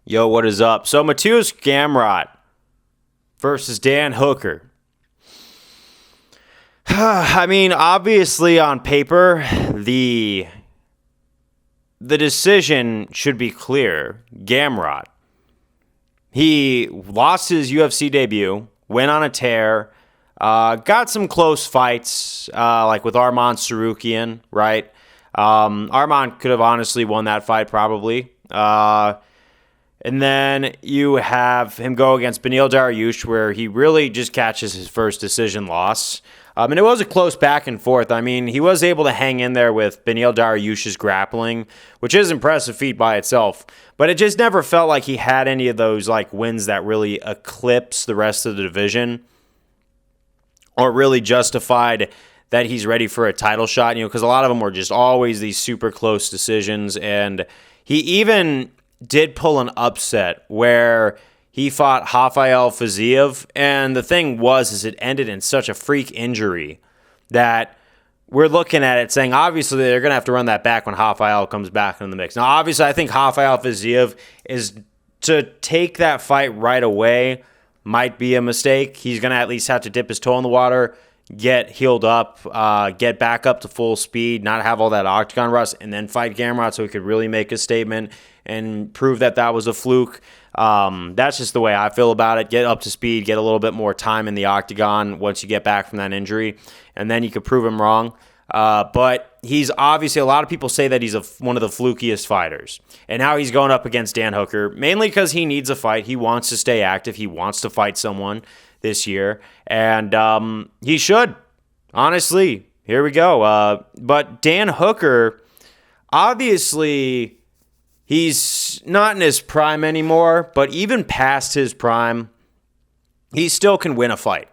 Yo, what is up? So Mateusz Gamrot versus Dan Hooker. I mean, obviously on paper, the decision should be clear. Gamrot. He lost his UFC debut, went on a tear, got some close fights, like with Arman Tsarukyan, right? Arman could have honestly won that fight probably. And then you have him go against Beneil Dariush, where he really just catches his first decision loss. And it was a close back and forth. I mean, he was able to hang in there with Beneil Dariush's grappling, which is impressive feat by itself. But it just never felt like he had any of those like wins that really eclipsed the rest of the division or really justified that he's ready for a title shot. You know, because a lot of them were just always these super close decisions. And he even did pull an upset where he fought Rafael Fiziev, and the thing is it ended in such a freak injury that we're looking at it saying, obviously, they're going to have to run that back when Rafael comes back in the mix. Now, obviously, I think Rafael Fiziev is to take that fight right away might be a mistake. He's going to at least have to dip his toe in the water, get healed up, get back up to full speed, not have all that octagon rust, and then fight Gamrot so he could really make a statement and prove that was a fluke. That's just the way I feel about it. Get up to speed, get a little bit more time in the octagon once you get back from that injury, and then you could prove him wrong. But he's obviously, a lot of people say that he's one of the flukiest fighters. And now he's going up against Dan Hooker, mainly because he needs a fight. He wants to stay active. He wants to fight someone this year. And he should. Honestly, here we go. But Dan Hooker, obviously, he's not in his prime anymore, but even past his prime, he still can win a fight.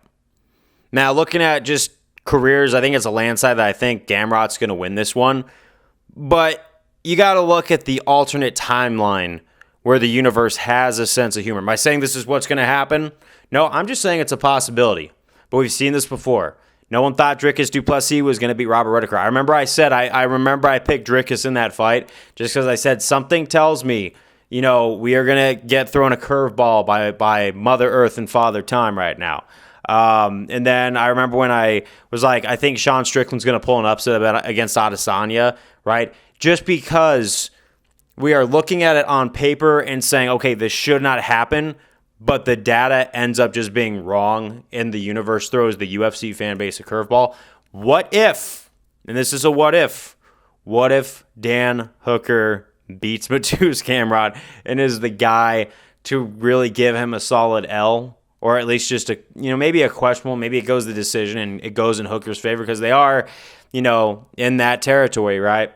Now, looking at just careers, I think it's a landslide that I think Gamrot's going to win this one. But you got to look at the alternate timeline where the universe has a sense of humor. Am I saying this is what's going to happen? No, I'm just saying it's a possibility. But we've seen this before. No one thought Dricus du Plessis was going to beat Robert Whittaker. I remember I said I picked Dricus in that fight just because I said something tells me, we are going to get thrown a curveball by Mother Earth and Father Time right now. And then I remember when I was like, I think Sean Strickland's going to pull an upset against Adesanya, right? Just because we are looking at it on paper and saying, okay, this should not happen, but the data ends up just being wrong and the universe throws the UFC fan base a curveball. What if, and this is a what if Dan Hooker beats Mateusz Gamrot and is the guy to really give him a solid L? Or at least just maybe a questionable, maybe it goes the decision and it goes in Hooker's favor because they are, in that territory, right?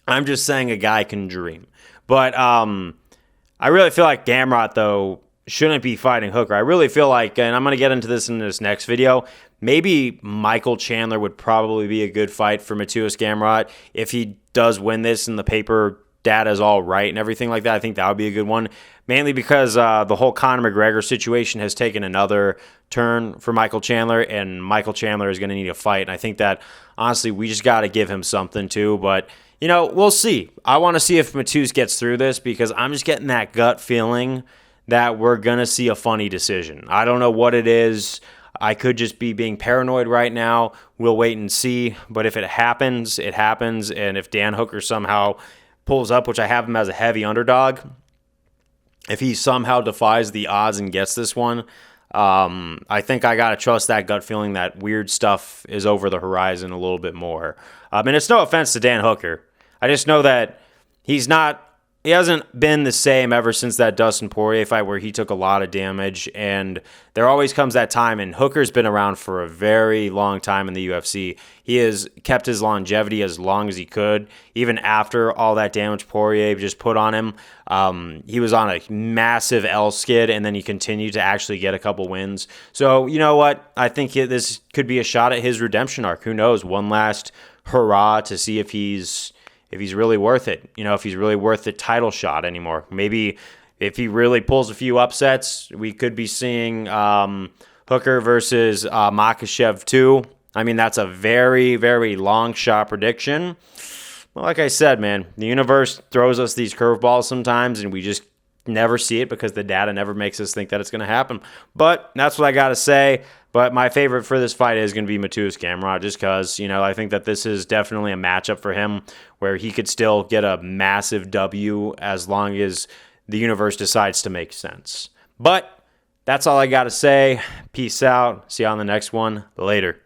I'm just saying a guy can dream. But I really feel like Gamrot, though, shouldn't be fighting Hooker. I really feel like, and I'm going to get into this in this next video, maybe Michael Chandler would probably be a good fight for Mateusz Gamrot. If he does win this and the paper data is all right and everything like that, I think that would be a good one. Mainly because the whole Conor McGregor situation has taken another turn for Michael Chandler, and Michael Chandler is going to need a fight. And I think that, honestly, we just got to give him something too. But, we'll see. I want to see if Mateusz gets through this because I'm just getting that gut feeling that we're going to see a funny decision. I don't know what it is. I could just be being paranoid right now. We'll wait and see. But if it happens, it happens. And if Dan Hooker somehow pulls up, which I have him as a heavy underdog, if he somehow defies the odds and gets this one, I think I got to trust that gut feeling that weird stuff is over the horizon a little bit more. And it's no offense to Dan Hooker. I just know that he hasn't been the same ever since that Dustin Poirier fight where he took a lot of damage, and there always comes that time, and Hooker's been around for a very long time in the UFC. He has kept his longevity as long as he could, even after all that damage Poirier just put on him. He was on a massive L skid, and then he continued to actually get a couple wins. So, you know what? I think this could be a shot at his redemption arc. Who knows? One last hurrah to see if he's really worth it, if he's really worth the title shot anymore. Maybe if he really pulls a few upsets, we could be seeing Hooker versus Makhachev 2. I mean, that's a very, very long shot prediction. Well, like I said, man, the universe throws us these curveballs sometimes, and we just never see it because the data never makes us think that it's going to happen. But that's what I got to say. But my favorite for this fight is going to be Mateusz Gamrot, just because, I think that this is definitely a matchup for him where he could still get a massive W as long as the universe decides to make sense. But that's all I got to say. Peace out. See you on the next one. Later.